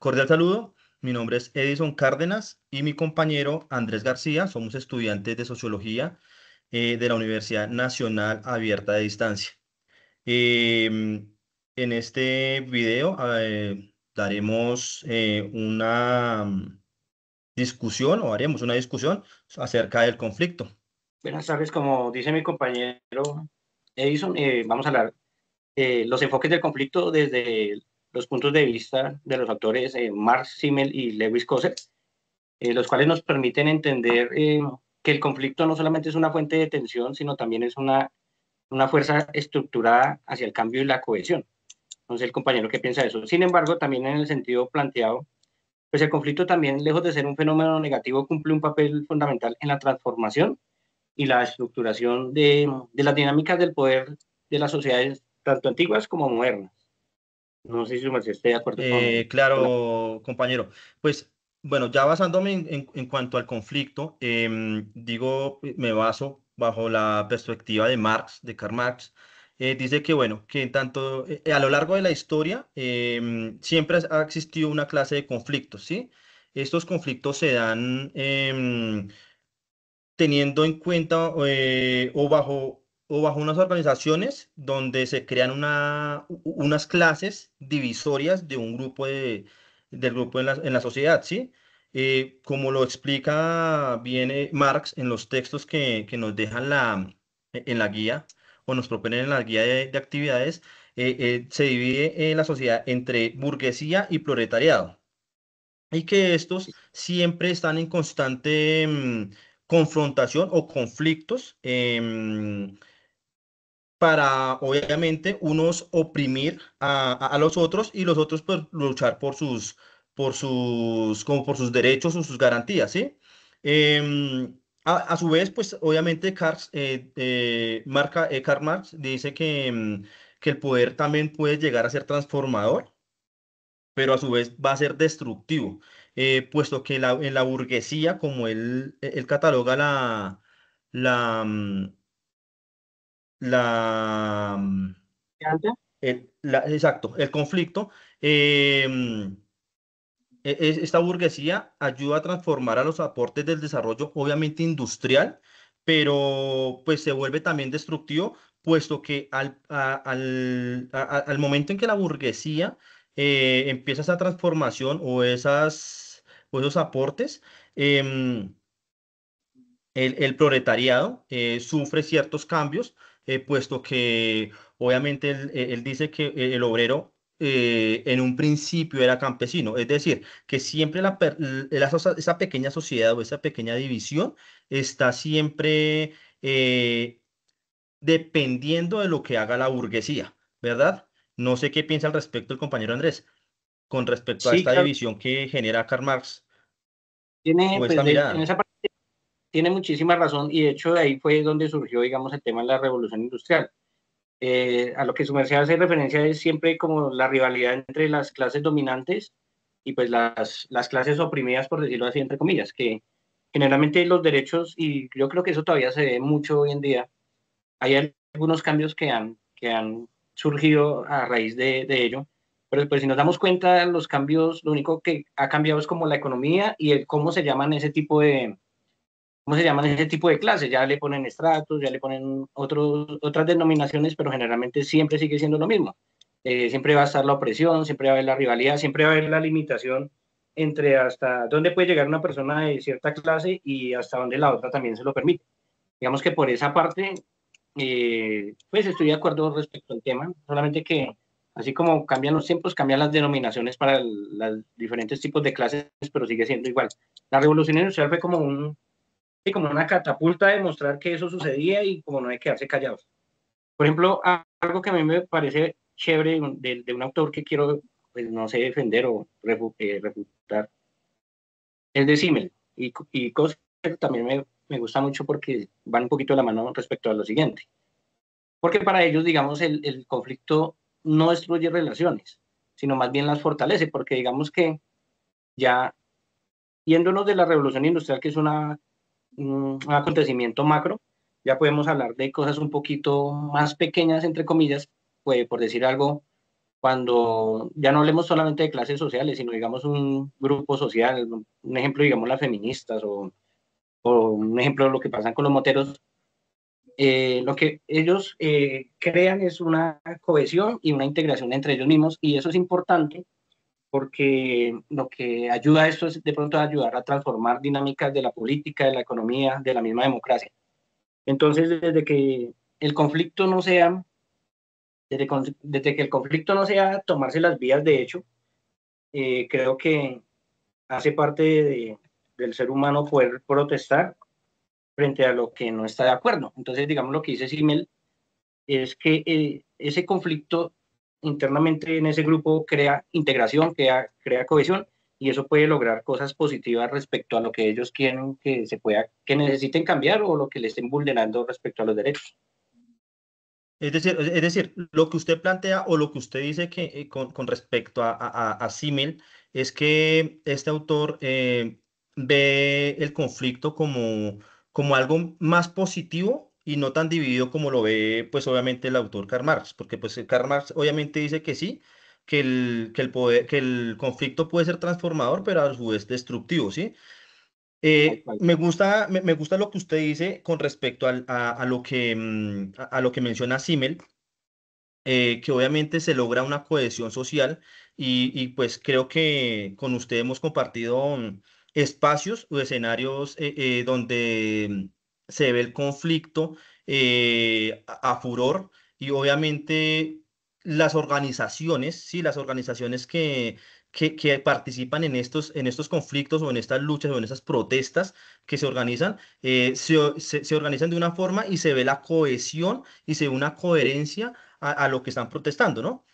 Cordial saludo, mi nombre es Edison Cárdenas y mi compañero Andrés García, somos estudiantes de Sociología de la Universidad Nacional Abierta de Distancia. En este video daremos una discusión o haremos una discusión acerca del conflicto. Buenas tardes, como dice mi compañero Edison, vamos a hablar los enfoques del conflicto desde los puntos de vista de los autores Mark Simmel y Lewis Coser, los cuales nos permiten entender que el conflicto no solamente es una fuente de tensión, sino también es una fuerza estructurada hacia el cambio y la cohesión. No sé el compañero qué piensa de eso. Sin embargo, también en el sentido planteado, pues el conflicto también, lejos de ser un fenómeno negativo, cumple un papel fundamental en la transformación y la estructuración de las dinámicas del poder de las sociedades, tanto antiguas como modernas. No sé si usted esté de acuerdo con la... Claro, compañero. Pues bueno, ya basándome en cuanto al conflicto, digo, me baso bajo la perspectiva de Marx, de Karl Marx. Dice que bueno, que en tanto a lo largo de la historia siempre ha existido una clase de conflictos, ¿sí? Estos conflictos se dan teniendo en cuenta o bajo unas organizaciones donde se crean unas clases divisorias de un grupo del grupo en la sociedad, ¿sí? Como lo explica bien Marx en los textos que nos dejan en la guía o nos proponen en la guía de actividades, se divide la sociedad entre burguesía y proletariado y que estos siempre están en constante confrontación o conflictos para, obviamente, unos oprimir a los otros y los otros pues, luchar como por sus derechos o sus garantías, ¿sí? A su vez, pues, obviamente, Karl Marx dice que el poder también puede llegar a ser transformador, pero a su vez va a ser destructivo, puesto que en la burguesía, como él cataloga la, mm, la, mm, exacto, el conflicto, esta burguesía ayuda a transformar a los aportes del desarrollo, obviamente industrial, pero pues se vuelve también destructivo, puesto que al momento en que la burguesía empieza esa transformación o esos aportes, em, el proletariado sufre ciertos cambios, puesto que obviamente él dice que el obrero en un principio era campesino, es decir, que siempre esa pequeña sociedad o esa pequeña división está siempre dependiendo de lo que haga la burguesía, ¿verdad? No sé qué piensa al respecto el compañero Andrés con respecto a Sí, esta claro, división que genera Karl Marx tiene, o pues esta en mirada. esa parte tiene muchísima razón y de hecho de ahí fue donde surgió, digamos, el tema de la revolución industrial. A lo que su merced hace referencia es siempre como la rivalidad entre las clases dominantes y pues las clases oprimidas, por decirlo así, entre comillas, que generalmente los derechos, y yo creo que eso todavía se ve mucho hoy en día, hay algunos cambios que han surgido a raíz de ello, pero pues si nos damos cuenta, los cambios, lo único que ha cambiado es como la economía y el cómo se llaman ese tipo de, ¿cómo se llaman ese tipo de clases? Ya le ponen estratos, ya le ponen otras denominaciones, pero generalmente siempre sigue siendo lo mismo. Siempre va a estar la opresión, siempre va a haber la rivalidad, siempre va a haber la limitación entre hasta dónde puede llegar una persona de cierta clase y hasta dónde la otra también se lo permite. Digamos que por esa parte, pues estoy de acuerdo respecto al tema, solamente que así como cambian los tiempos, cambian las denominaciones para los diferentes tipos de clases, pero sigue siendo igual. La revolución industrial fue como una catapulta de mostrar que eso sucedía y como no hay que quedarse callados. Por ejemplo, algo que a mí me parece chévere de un autor que quiero, pues no sé, defender o refutar, es de Simmel. Y Coser también me gusta mucho porque van un poquito de la mano respecto a lo siguiente. Porque para ellos, digamos, el conflicto no destruye relaciones, sino más bien las fortalece, porque digamos que ya yéndonos de la revolución industrial, que es un acontecimiento macro, ya podemos hablar de cosas un poquito más pequeñas, entre comillas, pues, por decir algo, cuando ya no hablemos solamente de clases sociales, sino digamos un grupo social, un ejemplo, digamos, las feministas o un ejemplo de lo que pasa con los moteros, lo que ellos crean es una cohesión y una integración entre ellos mismos, y eso es importante porque lo que ayuda a esto es de pronto ayudar a transformar dinámicas de la política, de la economía, de la misma democracia. Entonces, el conflicto no sea, desde que el conflicto no sea tomarse las vías de hecho, creo que hace parte del ser humano poder protestar frente a lo que no está de acuerdo. Entonces, digamos, lo que dice Simmel es que ese conflicto internamente en ese grupo crea integración, crea cohesión, y eso puede lograr cosas positivas respecto a lo que ellos quieren que se pueda, que necesiten cambiar o lo que le estén vulnerando respecto a los derechos. Es decir, lo que usted plantea o lo que usted dice que con respecto a Simmel es que este autor ve el conflicto como algo más positivo y no tan dividido como lo ve, pues obviamente el autor Karl Marx, porque pues Karl Marx obviamente dice que sí, que el conflicto puede ser transformador, pero a su vez destructivo, ¿sí? Me gusta lo que usted dice con respecto a lo que, a lo que menciona Simmel, que obviamente se logra una cohesión social y pues creo que con usted hemos compartido espacios o escenarios donde se ve el conflicto a furor y obviamente las organizaciones, sí, las organizaciones que participan en estos conflictos o en estas luchas o en esas protestas que se organizan, se organizan de una forma y se ve la cohesión y se ve una coherencia a lo que están protestando, ¿no?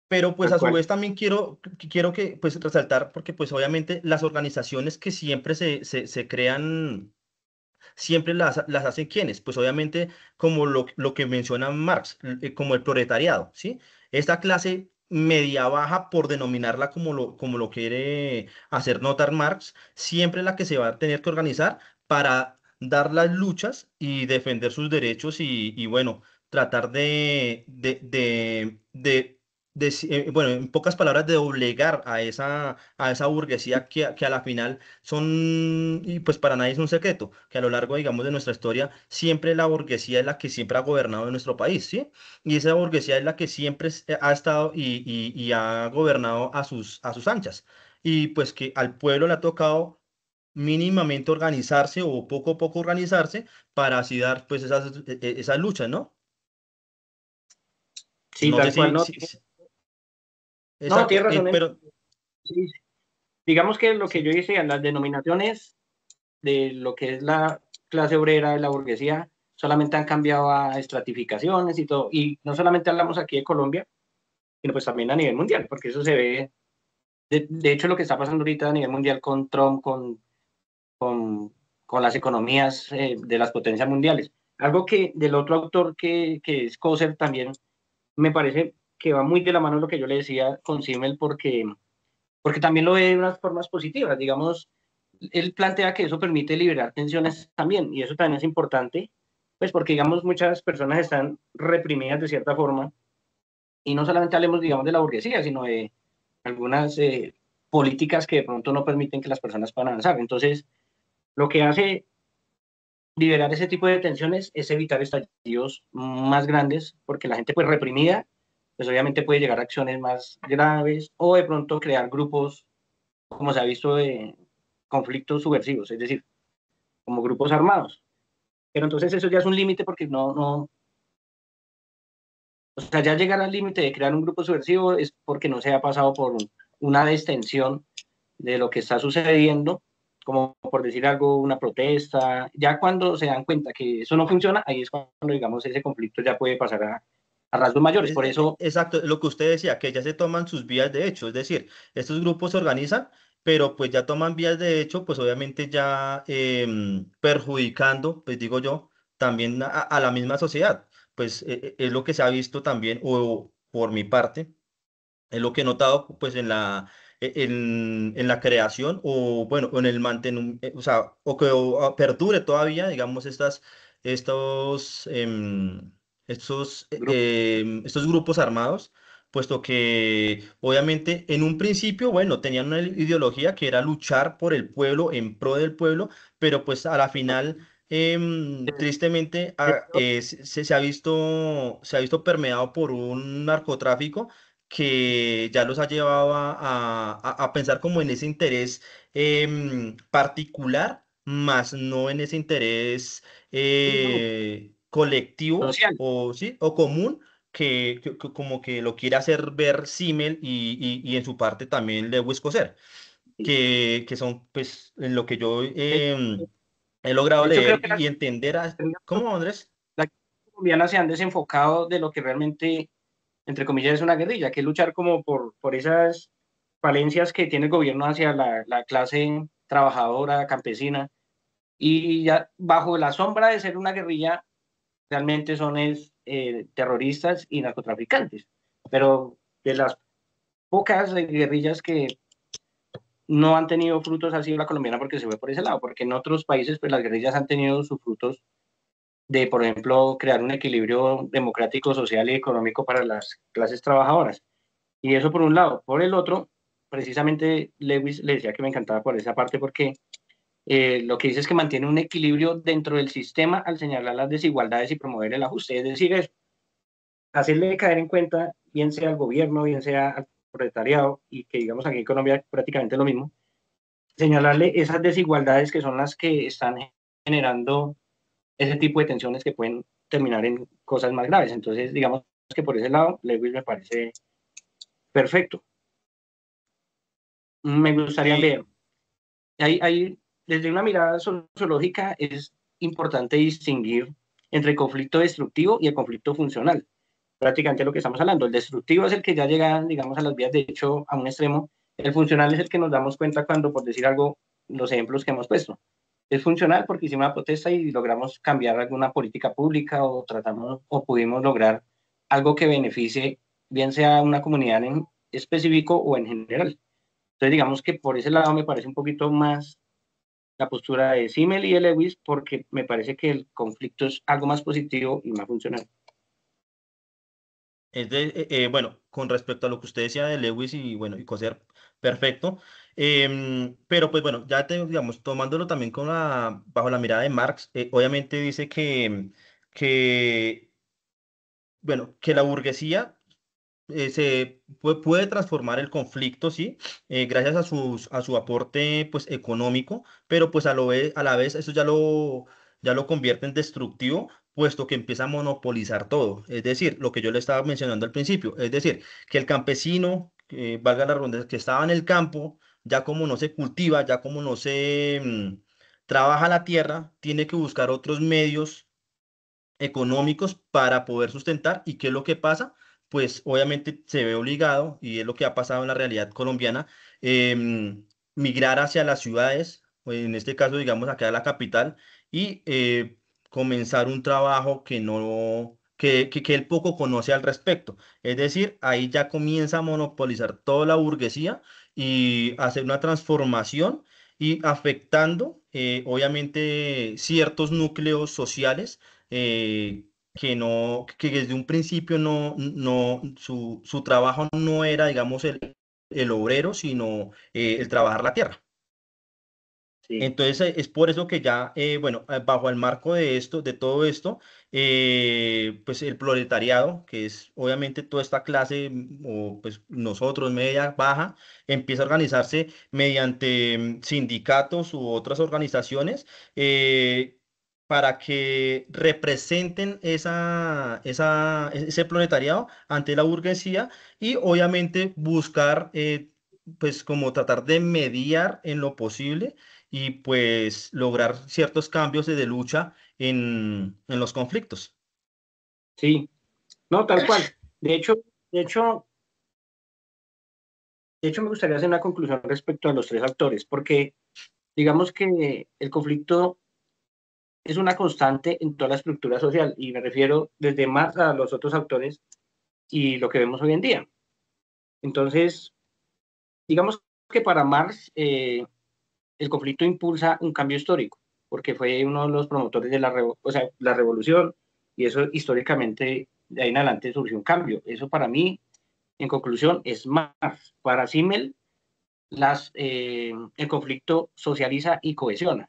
Pero pues Tal a su cual, vez también quiero que pues resaltar, porque pues obviamente las organizaciones que siempre se crean, siempre las hacen quienes, pues obviamente como lo que menciona Marx, como el proletariado, ¿sí? Esta clase media baja, por denominarla como lo quiere hacer notar Marx, siempre es la que se va a tener que organizar para dar las luchas y defender sus derechos y bueno, tratar bueno, en pocas palabras, de obligar a esa burguesía que a la final son, y pues para nadie es un secreto, que a lo largo, digamos, de nuestra historia, siempre la burguesía es la que siempre ha gobernado en nuestro país, ¿sí? Y esa burguesía es la que siempre ha estado y ha gobernado a sus anchas. Y pues que al pueblo le ha tocado mínimamente organizarse o poco a poco organizarse para así dar pues esas luchas, ¿no? sí, No sé tal cual, si, no, no, exacto, tienes razón. pero Sí, digamos que lo que yo hice, las denominaciones de lo que es la clase obrera de la burguesía solamente han cambiado a estratificaciones y todo. Y no solamente hablamos aquí de Colombia, sino pues también a nivel mundial, porque eso se ve, de hecho lo que está pasando ahorita a nivel mundial con Trump, con, con las economías de las potencias mundiales. Algo que del otro autor que es Coser también me parece que va muy de la mano de lo que yo le decía con Simmel, porque también lo ve de unas formas positivas, digamos, él plantea que eso permite liberar tensiones también, y eso también es importante, pues porque, digamos, muchas personas están reprimidas de cierta forma, y no solamente hablemos, digamos, de la burguesía, sino de algunas políticas que de pronto no permiten que las personas puedan avanzar. Entonces, lo que hace liberar ese tipo de tensiones es evitar estallidos más grandes, porque la gente pues reprimida, pues obviamente puede llegar a acciones más graves o de pronto crear grupos, como se ha visto, de conflictos subversivos, es decir, como grupos armados. Pero entonces eso ya es un límite porque o sea, ya llegar al límite de crear un grupo subversivo es porque no se ha pasado por una destensión de lo que está sucediendo, como por decir algo, una protesta. Ya cuando se dan cuenta que eso no funciona, ahí es cuando, digamos, ese conflicto ya puede pasar a rasgos mayores. Por eso, exacto, lo que usted decía, que ya se toman sus vías de hecho, es decir, estos grupos se organizan, pero pues ya toman vías de hecho, pues obviamente ya perjudicando, pues digo yo, también a la misma sociedad. Pues es lo que se ha visto también, o por mi parte, es lo que he notado pues en la creación o bueno, en el mantenimiento, o sea, perdure todavía, digamos, estos, estos grupo, estos grupos armados, puesto que obviamente en un principio, bueno, tenían una ideología que era luchar por el pueblo, en pro del pueblo, pero pues a la final, tristemente, se ha visto permeado por un narcotráfico que ya los ha llevado a pensar como en ese interés particular, más no en ese interés colectivo social. o, ¿sí? o común que como que lo quiere hacer ver Simmel y en su parte también Lewis Coser, que son pues en lo que yo De, he logrado de hecho, creo leer que y entender. ¿Cómo, Andrés? las colombianas se han desenfocado de lo que realmente, entre comillas, es una guerrilla, que es luchar como por esas falencias que tiene el gobierno hacia la clase trabajadora, campesina, y ya bajo la sombra de ser una guerrilla, realmente terroristas y narcotraficantes. Pero de las pocas guerrillas que no han tenido frutos ha sido la colombiana porque se fue por ese lado, porque en otros países pues las guerrillas han tenido sus frutos de, por ejemplo, crear un equilibrio democrático, social y económico para las clases trabajadoras. Y eso por un lado. Por el otro, precisamente Lewis le decía que me encantaba por esa parte porque lo que dice es que mantiene un equilibrio dentro del sistema al señalar las desigualdades y promover el ajuste. Es decir, es hacerle caer en cuenta, bien sea al gobierno, bien sea al proletariado, y que digamos aquí en Colombia prácticamente es lo mismo, señalarle esas desigualdades que son las que están generando ese tipo de tensiones que pueden terminar en cosas más graves. Entonces, digamos que por ese lado, Lewis me parece perfecto. Me gustaría Sí, ver, desde una mirada sociológica es importante distinguir entre el conflicto destructivo y el conflicto funcional. Prácticamente lo que estamos hablando. El destructivo es el que ya llega, digamos, a las vías de hecho a un extremo. El funcional es el que nos damos cuenta cuando, por decir algo, los ejemplos que hemos puesto. Es funcional porque hicimos una protesta y logramos cambiar alguna política pública o tratamos o pudimos lograr algo que beneficie, bien sea una comunidad en específico o en general. Entonces, digamos que por ese lado me parece un poquito más la postura de Simmel y de Lewis porque me parece que el conflicto es algo más positivo y más funcional. bueno, con respecto a lo que usted decía de Lewis y bueno, y Coser, perfecto. Pero pues bueno, digamos, tomándolo también bajo la mirada de Marx, obviamente dice que, bueno, que la burguesía puede transformar el conflicto, ¿sí? Gracias a su aporte, pues, económico, pero pues a la vez eso ya lo convierte en destructivo, puesto que empieza a monopolizar todo. Es decir, lo que yo le estaba mencionando al principio, es decir, que el campesino, valga la redundancia, que estaba en el campo, ya como no se cultiva, ya como no se trabaja la tierra, tiene que buscar otros medios económicos para poder sustentar. ¿Y qué es lo que pasa? Pues obviamente se ve obligado, y es lo que ha pasado en la realidad colombiana, migrar hacia las ciudades, o en este caso, digamos, acá a la capital, y comenzar un trabajo que él poco conoce al respecto. Es decir, ahí ya comienza a monopolizar toda la burguesía y hacer una transformación y afectando, obviamente, ciertos núcleos sociales que desde un principio su trabajo no era, digamos, el obrero, sino el trabajar la tierra. Sí, Entonces, es por eso que ya, bueno, bajo el marco de esto, de todo esto, pues el proletariado, que es obviamente toda esta clase, o pues nosotros, media, baja, empieza a organizarse mediante sindicatos u otras organizaciones, para que representen ese proletariado ante la burguesía y obviamente buscar, pues como tratar de mediar en lo posible y pues lograr ciertos cambios de lucha en los conflictos. sí, no, tal cual. De hecho, de hecho, de hecho, me gustaría hacer una conclusión respecto a los tres actores, porque digamos que el conflicto es una constante en toda la estructura social, y me refiero desde Marx a los otros autores y lo que vemos hoy en día. Entonces, digamos que para Marx el conflicto impulsa un cambio histórico, porque fue uno de los promotores de o sea, la revolución, y eso históricamente de ahí en adelante surgió un cambio. Eso para mí En conclusión, es más, para Simmel, el conflicto socializa y cohesiona.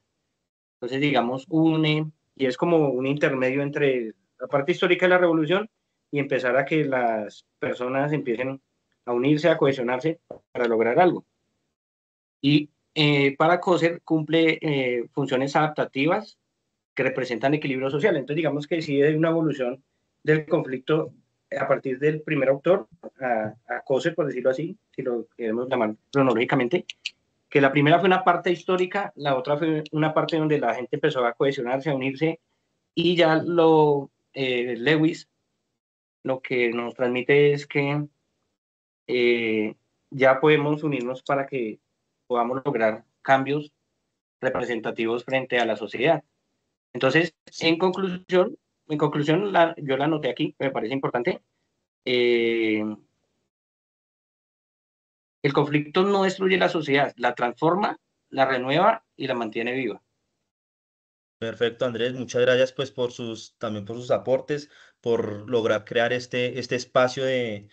Entonces, digamos, une y es como un intermedio entre la parte histórica de la revolución y empezar a que las personas empiecen a unirse, a cohesionarse para lograr algo. Y para Coser cumple funciones adaptativas que representan equilibrio social. Entonces, digamos que sí hay una evolución del conflicto a partir del primer autor a Coser, por decirlo así, si lo queremos llamar cronológicamente, que la primera fue una parte histórica, la otra fue una parte donde la gente empezó a cohesionarse, a unirse, y ya Lewis lo que nos transmite es que ya podemos unirnos para que podamos lograr cambios representativos frente a la sociedad. Entonces, Sí, en conclusión yo la anoté aquí, me parece importante. El conflicto no destruye la sociedad, la transforma, la renueva y la mantiene viva. perfecto, Andrés. Muchas gracias pues también por sus aportes, por lograr crear este espacio de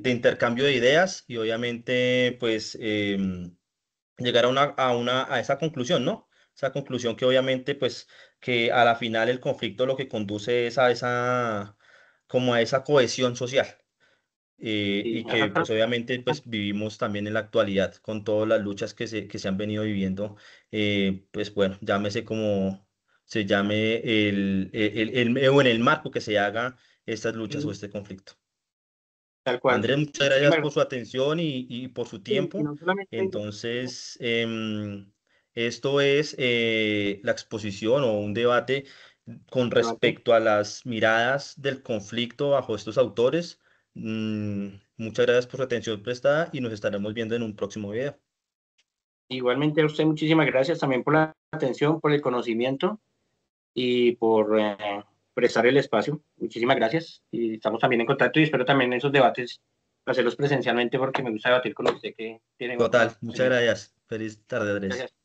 intercambio de ideas y obviamente pues llegar a esa conclusión, ¿no? Esa conclusión que obviamente pues que a la final el conflicto lo que conduce es a como a esa cohesión social. Sí, Y que pues exacto. obviamente pues vivimos también en la actualidad con todas las luchas que se han venido viviendo, pues bueno, llámese como se llame o en el marco que se haga estas luchas o este conflicto. Tal cual. Andrés, muchas gracias Muchísimas por su gracias. atención y por su Y tiempo. no solamente Entonces, esto es la exposición o un debate con debate. respecto a las miradas del conflicto bajo estos autores. Muchas gracias por su atención prestada y nos estaremos viendo en un próximo video. Igualmente a usted muchísimas gracias también por la atención, por el conocimiento y por prestar el espacio. Muchísimas gracias. Y estamos también en contacto y espero también esos debates hacerlos presencialmente porque me gusta debatir con usted que tiene Total, otra muchas opinión. gracias. Feliz tarde, Andrés. Gracias.